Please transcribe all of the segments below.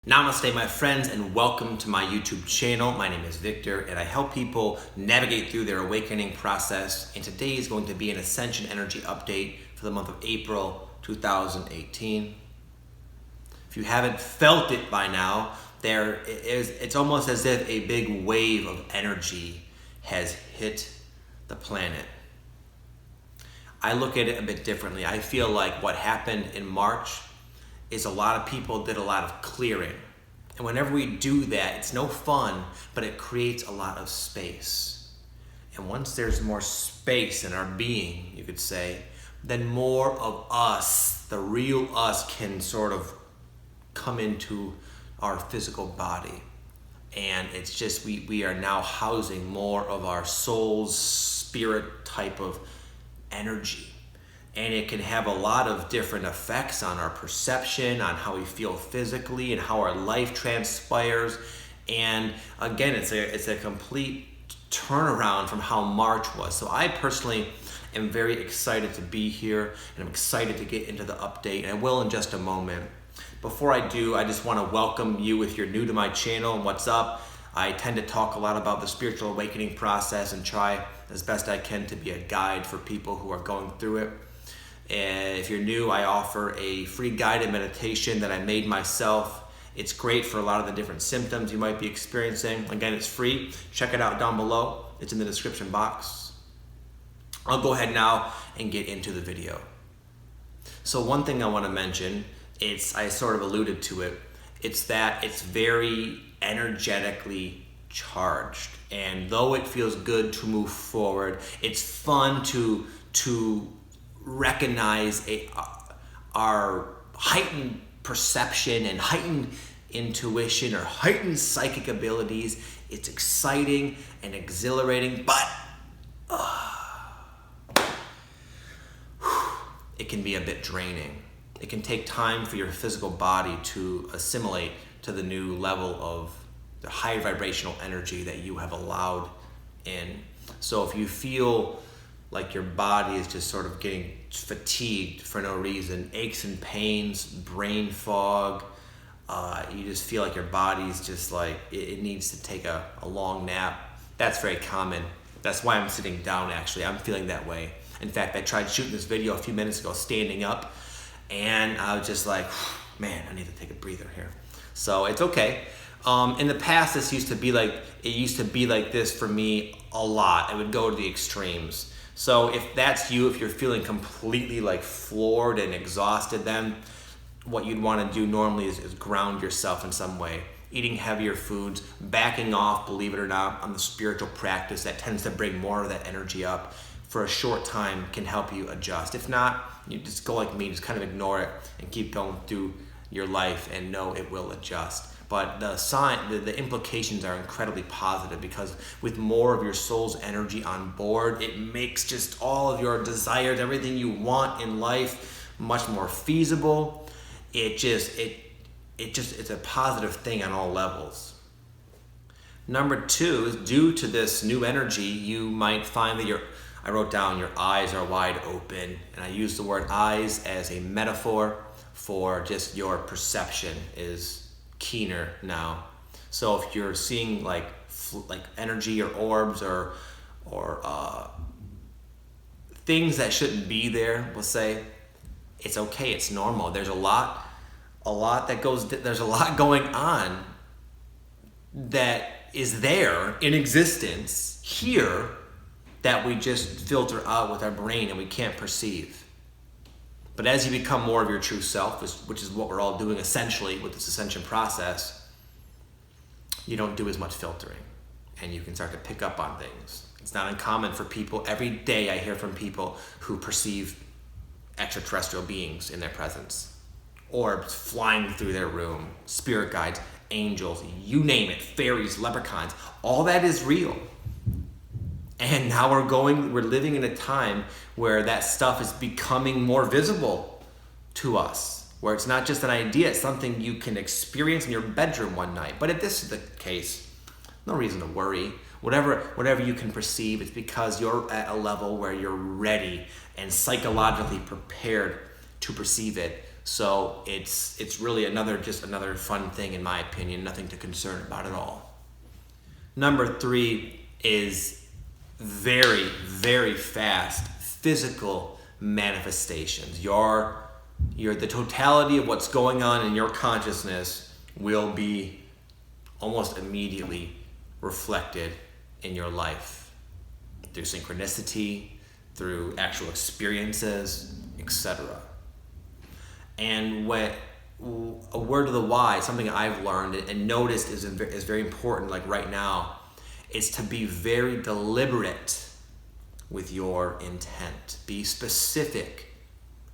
Namaste, my friends, and welcome to my YouTube channel. My name is Victor, and I help people navigate through their awakening process. And today is going to be an Ascension energy update for the month of April 2018. If you haven't felt it by now, it's almost as if a big wave of energy has hit the planet. I look at it a bit differently. I feel like what happened in March is a lot of people did a lot of clearing. And whenever we do that, it's no fun, but it creates a lot of space. And once there's more space in our being, you could say, then more of us, the real us, can sort of come into our physical body. And it's just, we are now housing more of our soul's spirit type of energy. And it can have a lot of different effects on our perception, on how we feel physically, and how our life transpires. And again, it's a complete turnaround from how March was. So I personally am very excited to be here, and I'm excited to get into the update, and I will in just a moment. Before I do, I just want to welcome you if you're new to my channel and what's up. I tend to talk a lot about the spiritual awakening process and try as best I can to be a guide for people who are going through it. And if you're new, I offer a free guided meditation that I made myself. It's great for a lot of the different symptoms you might be experiencing. Again, it's free. Check it out down below. It's in the description box. I'll go ahead now and get into the video. So one thing I want to mention, I sort of alluded to it, it's that it's very energetically charged. And though it feels good to move forward, it's fun to recognize our heightened perception and heightened intuition or heightened psychic abilities. It's exciting and exhilarating, but it can be a bit draining. It can take time for your physical body to assimilate to the new level of the high vibrational energy that you have allowed in. So if you feel like your body is just sort of getting fatigued for no reason, aches and pains, brain fog, you just feel like your body's just like, it needs to take a long nap. That's very common. That's why I'm sitting down actually. I'm feeling that way. In fact, I tried shooting this video a few minutes ago standing up, and I was just like, man, I need to take a breather here. So it's okay. In the past, it used to be like this for me a lot. I would go to the extremes. So if that's you, if you're feeling completely like floored and exhausted, then what you'd want to do normally is ground yourself in some way. Eating heavier foods, backing off, believe it or not, on the spiritual practice that tends to bring more of that energy up for a short time can help you adjust. If not, you just go like me, just kind of ignore it and keep going through your life and know it will adjust. But the implications are incredibly positive, because with more of your soul's energy on board, it makes just all of your desires, everything you want in life, much more feasible. It's a positive thing on all levels. Number two is, due to this new energy, you might find that I wrote down your eyes are wide open, and I use the word eyes as a metaphor for just your perception is keener now. So if you're seeing like energy or orbs or things that shouldn't be there, we'll say, it's okay, it's normal. There's a lot going on that is there in existence here that we just filter out with our brain and we can't perceive. But as you become more of your true self, which is what we're all doing essentially with this ascension process, you don't do as much filtering and you can start to pick up on things. It's not uncommon for people. Every day I hear from people who perceive extraterrestrial beings in their presence, orbs flying through their room, spirit guides, angels, you name it, fairies, leprechauns, all that is real. And now we're living in a time where that stuff is becoming more visible to us, where it's not just an idea, it's something you can experience in your bedroom one night. But if this is the case, no reason to worry. Whatever you can perceive, it's because you're at a level where you're ready and psychologically prepared to perceive it So it's really another fun thing in my opinion, nothing to concern about at all. Number 3 is very, very fast physical manifestations. The totality of what's going on in your consciousness will be almost immediately reflected in your life through synchronicity, through actual experiences, etc. And a word of the wise, something I've learned and noticed is very important, like right now, is to be very deliberate with your intent. Be specific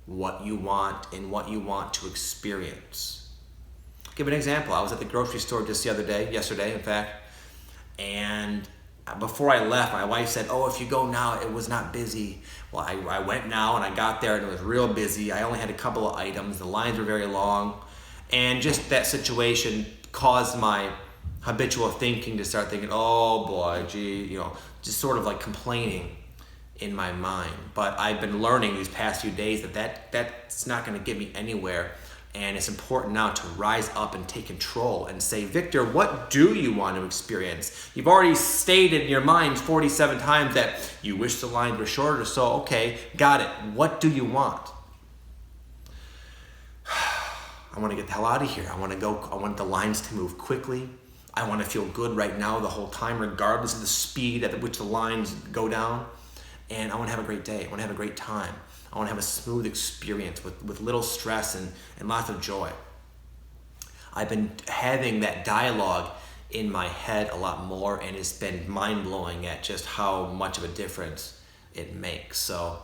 what you want and what you want to experience. Give an example. I was at the grocery store just yesterday in fact, and before I left, my wife said, "Oh, if you go now, it was not busy." Well, I went now and I got there and it was real busy. I only had a couple of items. The lines were very long. And just that situation caused my habitual thinking to start thinking, oh boy, gee, just sort of like complaining in my mind. But I've been learning these past few days that's not going to get me anywhere. And it's important now to rise up and take control and say, Victor, what do you want to experience? You've already stated in your mind 47 times that you wish the lines were shorter, so okay, got it. What do you want? I want to get the hell out of here. I want the lines to move quickly. I want to feel good right now the whole time, regardless of the speed at which the lines go down. And I want to have a great day. I want to have a great time. I want to have a smooth experience with little stress and lots of joy. I've been having that dialogue in my head a lot more, and it's been mind-blowing at just how much of a difference it makes. So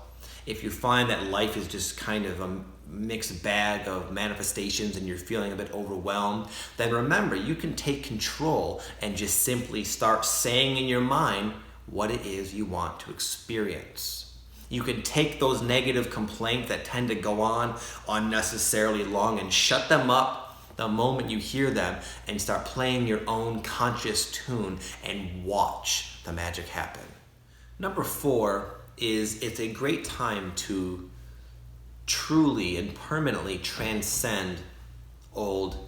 if you find that life is just kind of a mixed bag of manifestations and you're feeling a bit overwhelmed, then remember, you can take control and just simply start saying in your mind what it is you want to experience. You can take those negative complaints that tend to go on unnecessarily long and shut them up the moment you hear them and start playing your own conscious tune and watch the magic happen. Number 4 is it's a great time to truly and permanently transcend old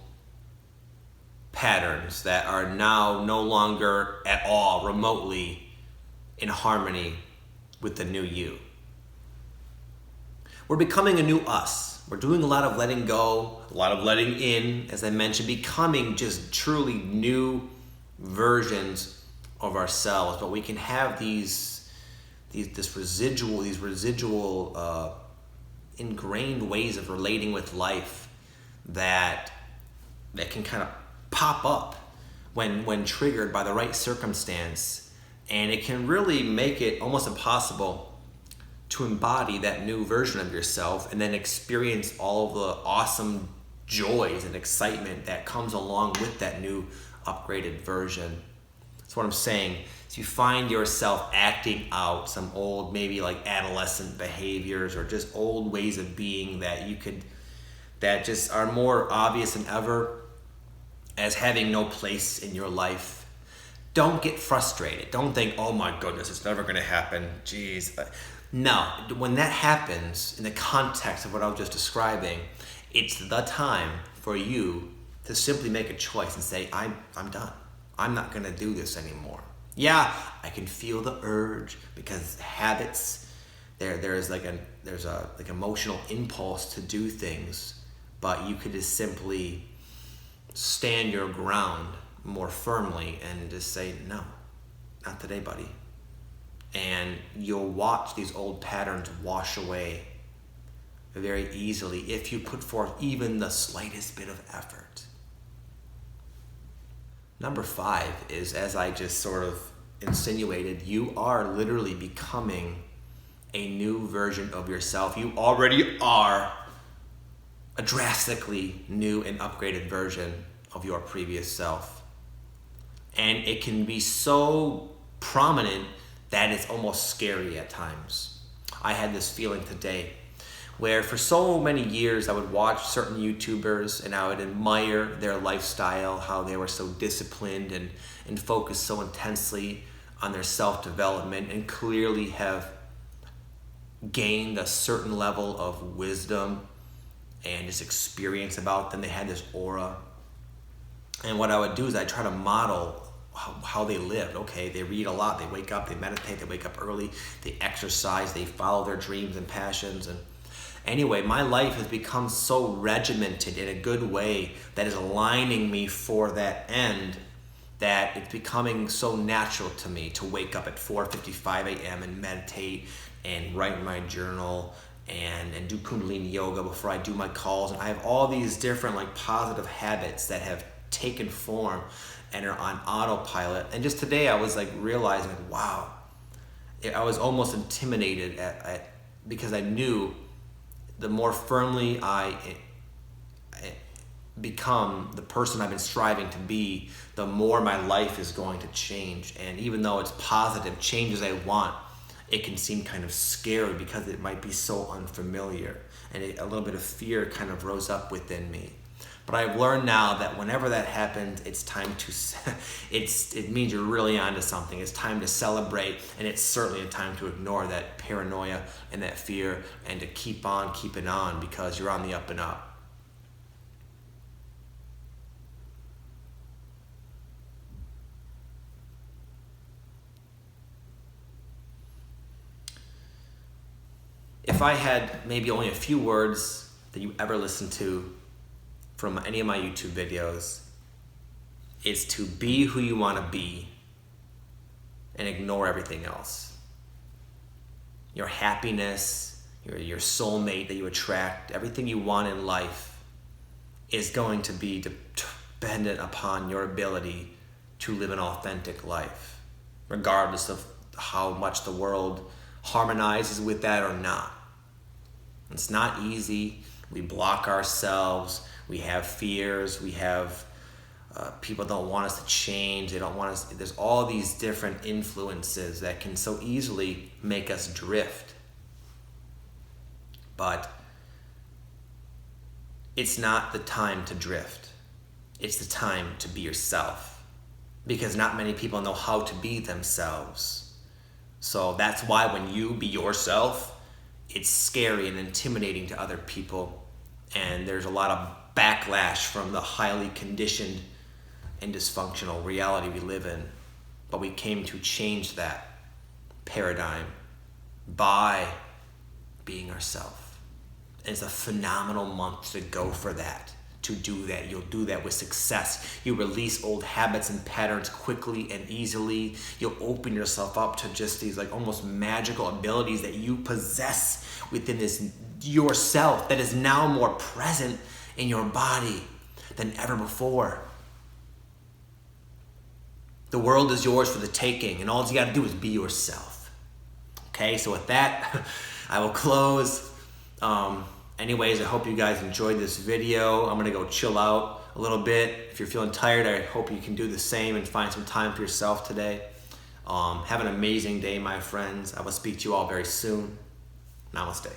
patterns that are now no longer at all remotely in harmony with the new you. We're becoming a new us. We're doing a lot of letting go, a lot of letting in, as I mentioned, becoming just truly new versions of ourselves. But we can have these residual ingrained ways of relating with life that can kind of pop up when triggered by the right circumstance, and it can really make it almost impossible to embody that new version of yourself and then experience all of the awesome joys and excitement that comes along with that new upgraded version. That's what I'm saying. So you find yourself acting out some old, maybe like adolescent behaviors or just old ways of being that just are more obvious than ever as having no place in your life. Don't get frustrated. Don't think, oh my goodness, it's never going to happen. Jeez. No, when that happens in the context of what I was just describing, it's the time for you to simply make a choice and say, I'm done. I'm not going to do this anymore. Yeah, I can feel the urge because habits, there's a emotional impulse to do things, but you could just simply stand your ground more firmly and just say, no, not today, buddy. And you'll watch these old patterns wash away very easily if you put forth even the slightest bit of effort. Number 5 is, as I just sort of insinuated, you are literally becoming a new version of yourself. You already are a drastically new and upgraded version of your previous self. And it can be so prominent that it's almost scary at times. I had this feeling today where for so many years I would watch certain YouTubers and I would admire their lifestyle, how they were so disciplined and focused so intensely on their self-development and clearly have gained a certain level of wisdom and just experience about them. They had this aura. And what I would do is I'd try to model how they lived. Okay, they read a lot, they wake up, they meditate, they wake up early, they exercise, they follow their dreams and passions. And anyway, my life has become so regimented in a good way that is aligning me for that end, that it's becoming so natural to me to wake up at 4:55 a.m. and meditate and write in my journal and do Kundalini yoga before I do my calls. And I have all these different like positive habits that have taken form and are on autopilot. And just today I was like realizing, wow, I was almost intimidated because I knew the more firmly I become the person I've been striving to be, the more my life is going to change. And even though it's positive changes I want, it can seem kind of scary because it might be so unfamiliar, and a little bit of fear kind of rose up within me. But I've learned now that whenever that happens, it's time to, it means you're really onto something. It's time to celebrate, and it's certainly a time to ignore that paranoia and that fear and to keep on keeping on, because you're on the up and up. If I had maybe only a few words that you ever listened to from any of my YouTube videos, is to be who you want to be and ignore everything else. Your happiness, your soulmate that you attract, everything you want in life is going to be dependent upon your ability to live an authentic life, regardless of how much the world harmonizes with that or not. It's not easy. We block ourselves. We have fears. We have people don't want us to change. They don't want us. There's all these different influences that can so easily make us drift. But it's not the time to drift. It's the time to be yourself, because not many people know how to be themselves. So that's why when you be yourself, it's scary and intimidating to other people, and there's a lot of backlash from the highly conditioned and dysfunctional reality we live in. But we came to change that paradigm by being ourselves. And it's a phenomenal month to go for that, to do that. You'll do that with success. You release old habits and patterns quickly and easily. You'll open yourself up to just these like almost magical abilities that you possess within this yourself that is now more present in your body than ever before. The world is yours for the taking, and all you got to do is be yourself. Okay, so with that, I will close. Anyways, I hope you guys enjoyed this video. I'm gonna go chill out a little bit. If you're feeling tired, I hope you can do the same and find some time for yourself today. Have an amazing day, my friends. I will speak to you all very soon. Namaste.